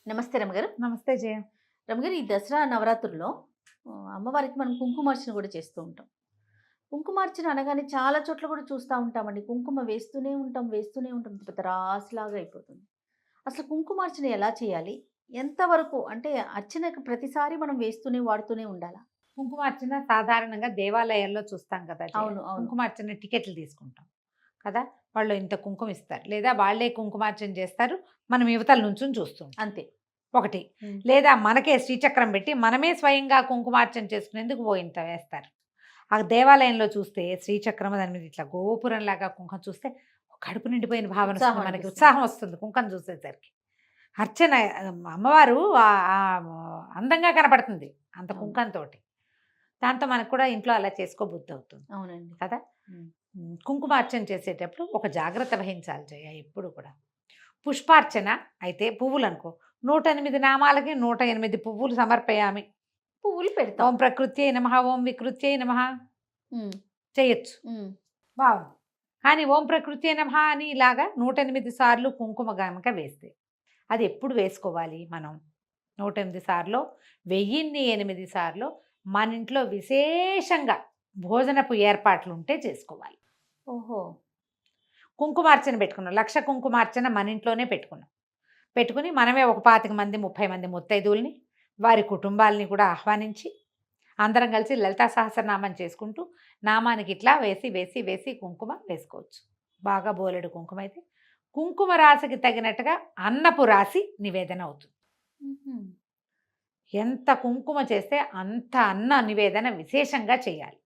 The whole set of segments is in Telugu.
నమస్తే రమగారు. నమస్తే జయ. రమగారు, ఈ దసరా నవరాత్రుల్లో అమ్మవారికి మనం కుంకుమార్చన కూడా చేస్తూ ఉంటాం. కుంకుమార్చన అనగానే చాలా చోట్ల కూడా చూస్తా ఉంటామండి. కుంకుమ వేస్తూనే ఉంటాం. పెద్ద రాసులాగా అయిపోతుంది. అసలు కుంకుమార్చన ఎలా చేయాలి? ఎంతవరకు అంటే అర్చనకు ప్రతిసారి మనం వేస్తూనే, వాడుతూనే ఉండాలా? కుంకుమార్చన సాధారణంగా దేవాలయాల్లో చూస్తాం కదా జయ. అవును. అవును. కుంకుమార్చన టికెట్లు తీసుకుంటాం కదా. వాళ్ళు ఇంత కుంకుమ ఇస్తారు, లేదా వాళ్ళే కుంకుమార్చన చేస్తారు, మనం యువతల నుంచి చూస్తాం. అంతే. ఒకటి, లేదా మనకే శ్రీచక్రం పెట్టి మనమే స్వయంగా కుంకుమార్చన చేసుకునేందుకు ఇంత వేస్తారు. ఆ దేవాలయంలో చూస్తే శ్రీచక్రం దాని మీద ఇట్లా గోపురంలాగా కుంకుమ చూస్తే కడుపు నిండిపోయిన భావన వస్తుంది, ఉత్సాహం మనకి అనిపిస్తుంది. ఉత్సాహం వస్తుంది కుంకుమ చూసేసరికి. అర్చన అమ్మవారు అందంగా కనపడుతుంది అంత అవును. కుంకంతోటి. దాంతో మనకు కూడా ఇంట్లో అలా చేసుకోబుద్ధి అవుతుంది అవునండి. కదా. ఉమ్. కుంకుమార్చన చేసేటప్పుడు ఒక జాగ్రత్త వహించాలి జయ. ఎప్పుడు కూడా పుష్పార్చన అయితే పువ్వులు అనుకో, 108 నామాలకి 108 పువ్వులు సమర్పయామి. పువ్వులు పెడతాం. ఓం ప్రకృత్యై నమః, ఓం వికృత్యై నమః ఉమ్. చేయొచ్చు, ఉమ్. బాగుంది. కానీ ఓం ప్రకృత్యై నమః అని ఇలాగా 108 సార్లు కుంకుమ గనక వేస్తే అది ఎప్పుడు వేసుకోవాలి మనం? 108 సార్లు 1008 సార్లు మన ఇంట్లో విశేషంగా భోజనపు ఏర్పాట్లు ఉంటే చేసుకోవాలి. ఓహో. కుంకుమార్చన పెట్టుకున్నాం, 1,00,000 కుంకుమార్చన మన ఇంట్లోనే పెట్టుకుని మనమే ఒక 25 మంది 30 మంది ముత్తైదువుల్ని వారి కుటుంబాలని కూడా ఆహ్వానించి అందరం కలిసి లలితా సహస్రనామం చేసుకుంటూ నామానికి ఇట్లా వేసి వేసి వేసి కుంకుమ వేసుకోవచ్చు. బాగా బోలెడు కుంకుమ అయితే కుంకుమ రాశికి తగినట్టుగా అన్నపు రాశి నివేదన అవుతుంది. ఉహుం. ఎంత కుంకుమ చేస్తే అంత అన్న నివేదన విశేషంగా చేయాలి.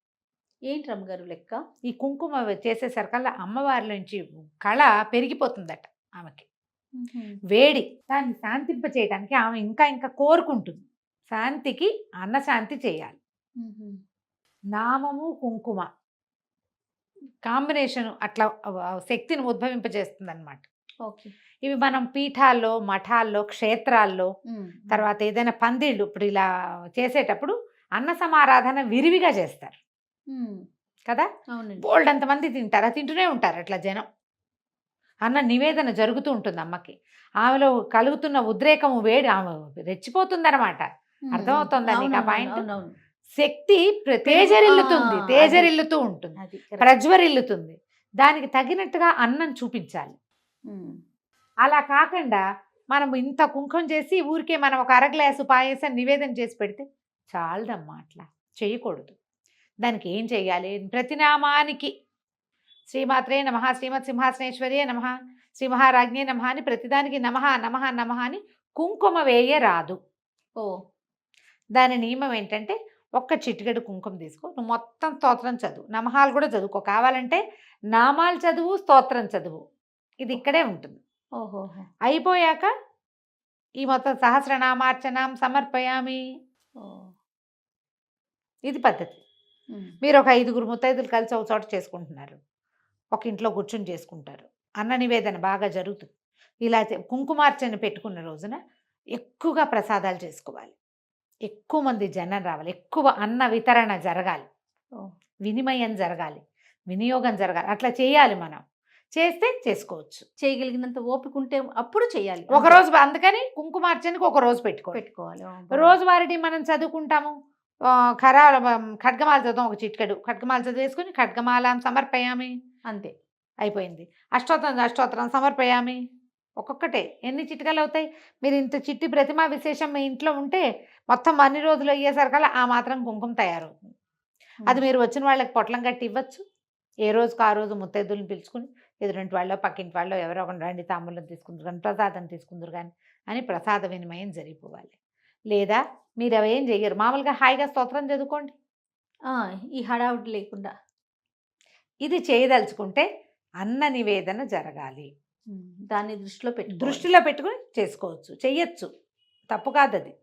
ఏంటి రమగారు లెక్క? ఈ కుంకుమ చేసేసరికల్లా అమ్మవారి నుంచి కళ పెరిగిపోతుందట ఆమెకి. ఉహుం. వేడి దాన్ని శాంతింప చేయడానికి ఆమె ఇంకా ఇంకా కోరుకుంటుంది. శాంతికి అన్నశాంతి చేయాలి. ఉహుం. నామము కుంకుమ కాంబినేషన్ అట్లా శక్తిని ఉద్భవింపజేస్తుంది అనమాట. ఓకే. ఇవి మనం పీఠాల్లో, మఠాల్లో, క్షేత్రాల్లో, ఉమ్. తర్వాత ఏదైనా పందిళ్ళు ఇప్పుడు ఇలా చేసేటప్పుడు అన్న సమారాధన విరివిగా చేస్తారు ఉమ్. కదా. అవునండి. బోల్డ్ అంతమంది తింటారు, తింటూనే ఉంటారు అట్లా జనం. అన్న నివేదన జరుగుతూ ఉంటుంది అమ్మకి. ఆమెలో కలుగుతున్న ఉద్రేకము వేడి ఆమె రెచ్చిపోతుందన్నమాట. అర్థమవుతుందా నీకు ఆ పాయింట్? అవునవును. శక్తి తేజరిల్లుతుంది, తేజరిల్లుతూ ఉంటుంది, అది correct. ప్రజ్వరిల్లుతుంది. దానికి తగినట్టుగా అన్నం చూపించాలి. ఉమ్. అలా కాకుండా మనం ఇంత కుంకుమ చేసి ఊరికే మనం ఒక అర గ్లాసు పాయసం నివేదన చేసి పెడితే చాలదమ్మా, అట్లా చేయకూడదు. దానికి ఏం చేయాలి? ప్రతినామానికి శ్రీమాత్రే నమః, శ్రీమత్ సింహాసనేశ్వర్యే నమః, శ్రీ మహారాజ్ఞే నమః అని ప్రతిదానికి నమః నమః నమః అని కుంకుమ వేయరాదు. ఓ. దాని నియమం ఏంటంటే ఒక్క చిటికెడు కుంకుమ తీసుకో, నువ్వు మొత్తం స్తోత్రం చదువు, నమహాలు కూడా చదువుకో. కావాలంటే నామాలు చదువు, స్తోత్రం చదువు, ఇది ఇక్కడే ఉంటుంది. ఓహోహో. అయిపోయాక ఈ మొత్తం సహస్రనామార్చనం సమర్పయామి, ఓ. ఇది పద్ధతి. ఉమ్. మీరు ఒక 5గురు ముత్తైదులు కలిసి ఒక చోట చేసుకుంటున్నారు, ఒక ఇంట్లో కూర్చుని చేసుకుంటారు, అన్న నివేదన బాగా జరుగుతుంది. ఇలా కుంకుమార్చన పెట్టుకున్న రోజున ఎక్కువగా ప్రసాదాలు చేసుకోవాలి, ఎక్కువ మంది జనం రావాలి, ఎక్కువ అన్న వితరణ జరగాలి, ఓ. వినిమయం జరగాలి, వినియోగం జరగాలి. అట్లా చేయాలి. మనం చేస్తే చేసుకోవచ్చు. చేయగలిగినంత ఓపిక ఉంటే అప్పుడు చేయాలి. ఒకరోజు, అందుకని కుంకుమార్చనకి ఒక రోజు పెట్టుకోవాలి. రోజువారీ మనం చదువుకుంటాము. ఖడ్గమాల చదువు, ఒక చిట్కడు ఖడ్గమాల చదువు వేసుకుని ఖడ్గమాల సమర్పయామి, అంతే అయిపోయింది. అష్టోత్తరం సమర్పయామి, ఒక్కొక్కటే ఎన్ని చిట్కలు అవుతాయి? మీరు ఇంత చిట్టి ప్రతిమా విశేషం మీ ఇంట్లో ఉంటే మొత్తం అన్ని రోజులు అయ్యేసరికల్లా ఆ మాత్రం కుంకుమ తయారవుతుంది. అది మీరు వచ్చిన వాళ్ళకి పొట్లం కట్టి ఇవ్వచ్చు. ఏ రోజుకు ఆ రోజు ముత్తైదులను పిలుచుకుని ఎదురింటి వాళ్ళు, పక్కింటి వాళ్ళు ఎవరో ఒకరు రండి, తాంబూలం తీసుకుందరు కానీ, ప్రసాదం తీసుకుందరు కానీ అని ప్రసాద వినిమయం జరిగిపోవాలి. లేదా మీరు అవేం చెయ్యరు, మామూలుగా హాయిగా స్తోత్రం చదువుకోండి. ఈ హడావుడి లేకుండా ఇది చేయదలుచుకుంటే అన్న నివేదన జరగాలి. దాన్ని దృష్టిలో పెట్టుకుని చేసుకోవచ్చు, చెయ్యొచ్చు, తప్పు కాదు. అది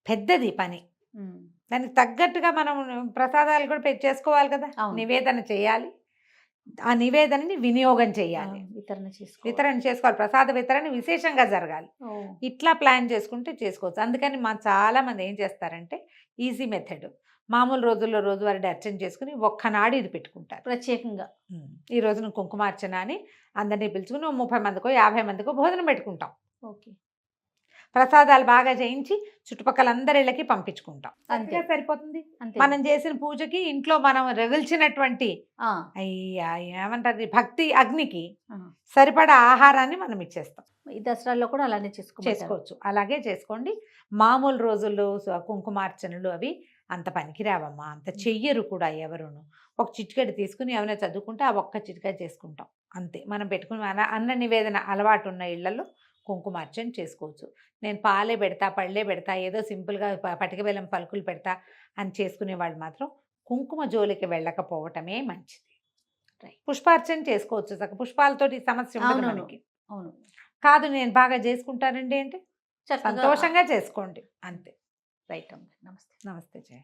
పెద్దది పని. దానికి తగ్గట్టుగా మనం ప్రసాదాలు కూడా చేసుకోవాలి కదా. నివేదన చేయాలి, ఆ నివేదనని వినియోగం చేయాలి, వితరణ చేసుకోవాలి. ప్రసాద వితరణ విశేషంగా జరగాలి. ఇట్లా ప్లాన్ చేసుకుంటే చేసుకోవచ్చు. అందుకని చాలా మంది ఏం చేస్తారంటే ఈజీ మెథడ్, మామూలు రోజుల్లో రోజువారీ అర్చన చేసుకుని ఒక్కనాడు ఇది పెట్టుకుంటారు ప్రత్యేకంగా. ఈ రోజున కుంకుమార్చన అని అందరినీ పిలుచుకుని 30 మందికో 50 మందికో భోజనం పెట్టుకుంటాం. ఓకే. ప్రసాదాలు బాగా చేయించి చుట్టుపక్కల అందరి ఇళ్ళకి పంపించుకుంటాం. అంతే. అంతే సరిపోతుంది. అంతే. మనం చేసిన పూజకి ఇంట్లో మనం రగిల్చినటువంటి ఆ, ఏమంటారు భక్తి అగ్నికి ఆ. సరిపడా ఆహారాన్ని మనం ఇచ్చేస్తాం. ఈ దసరాల్లో కూడా అలానే చేసుకోవచ్చు. అలాగే చేసుకోండి. మామూలు రోజుల్లో కుంకుమార్చనలు అవి అంత పనికిరావమ్మా, అంత చెయ్యరు కూడా ఎవరును. ఒక చిటికెడు తీసుకుని ఏమైనా చదువుకుంటే ఆ ఒక్క చిటికెడు చేసుకుంటాం అంతే. మనం పెట్టుకుని అన్న నివేదన అలవాటు ఉన్న ఇళ్లలో కుంకుమార్చన చేసుకోవచ్చు. నేను పాలే పెడతా, పళ్ళే పెడతా, ఏదో సింపుల్గా పటిక బెల్లం పలుకులు పెడతా అని చేసుకునే వాళ్ళు మాత్రం కుంకుమ జోలికి వెళ్ళకపోవటమే మంచిది. పుష్పార్చన చేసుకోవచ్చు. పుష్పాలతోటి సమస్య ఉండదు అవునవును. మనకి. అవును. కాదు నేను బాగా చేసుకుంటానండి అంటే చక్కగా సంతోషంగా చేసుకోండి అంతే. రైట్ అమ్మ. నమస్తే. నమస్తే జయ.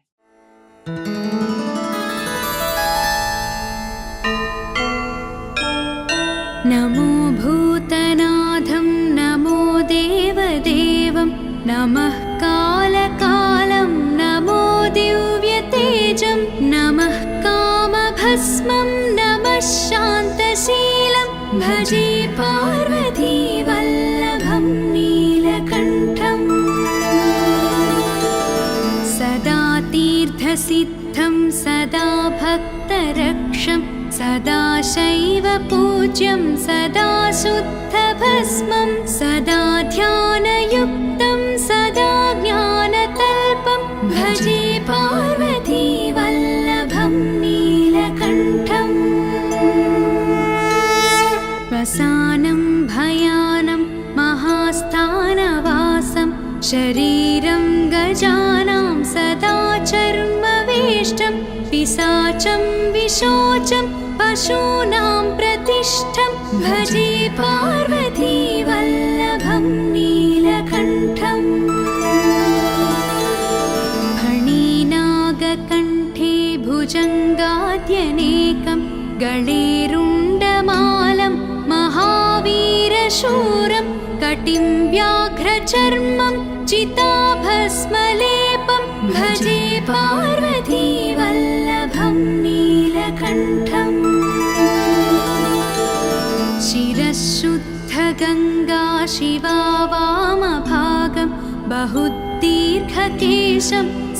नमो भूतनाथं नमो देवदेवं नमः कालकालं नमो दिव्यतेजं नमः कामभस्मं नमः शान्तशीलं भजे पार्वतीवल्लभं नीलकण्ठम् सदा तीर्थसिद्धं सदा भक्तरक्षं सदा शैव पूज्यं सदा शुद्धभस्मं सदा ध्यानयुक्तं सदा ज्ञानतल्पं भजे पार्वतीवल्लभं नीलकण्ठम् वसानं भयानं महास्थानवासं शरीरं गजानां सदा चर्मवेष्टं पिशाचं विशोचं पशूनां प्रतिष्ठं भजे पार्वतीवल्लभं नीलकण्ठम् फणिनागकण्ठे भुजङ्गाद्यनेकं गळेरुण्डमालं महावीरशूरं कटिं व्याघ्रचर्मं चिताभस्मलेपं भजे पार्वतीवल्लभं नीलकण्ठम् शिरःशुद्धगङ्गा शिवा वामभागं बहुदीर्घकेशं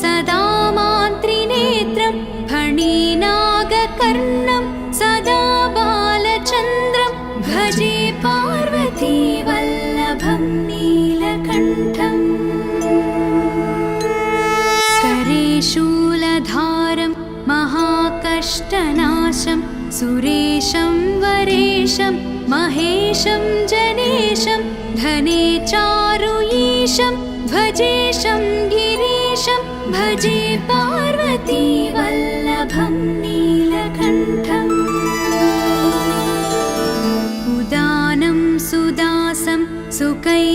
सदा मान्त्रिनेत्रं फणिनागकर्णं सदा बालचन्द्रं भजे पार्वतीवल्लभं नीलकण्ठम् करे शूलधारं महाकष्टनाशं सुरेशं वरेशं महेशं जनेशं धने चारुईशं ध्वजेशं गिरीशं भजे पार्वतीवल्लभं नीलकण्ठम् उदानं सुदासं सुकैलासवासं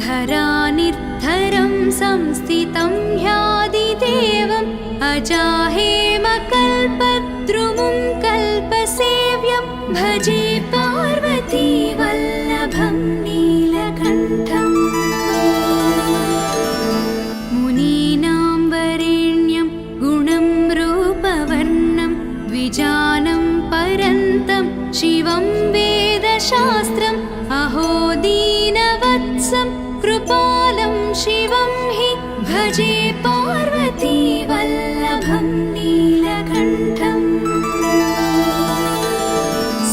धरानिर्धरं संस्थितं ह्यादिदेवम् अजाहेमकल्पद्रुमुं कल्पसेव्यं भजे पार्वतीवल्लभं नीलकण्ठम् मुनीनां वरेण्यं गुणं रूपवर्णं द्विजानं परन्तं शिवं वेदशास्त्रम् अहो दीनवत्सं कृपालं शिवं हि भजे पार्वतीवल्लभं नीलकण्ठम्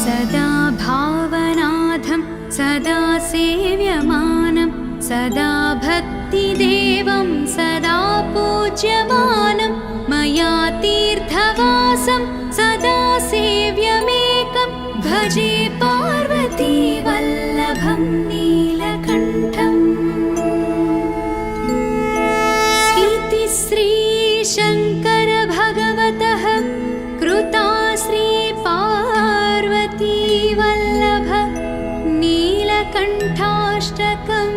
सदा भावनाथं सदा सेव्यमानं सदा भक्तिदेवं सदा पूज्यमानं मया तीर्थवासं सदा सेव्यमेकं भजे पार्वतीवल्लभं नीलकण्ठम् इति श्रीशङ्कर भगवतः कृता श्रीपार्वतीवल्लभ नीलकण्ठाष्टकं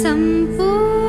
सम्पूर्णम्।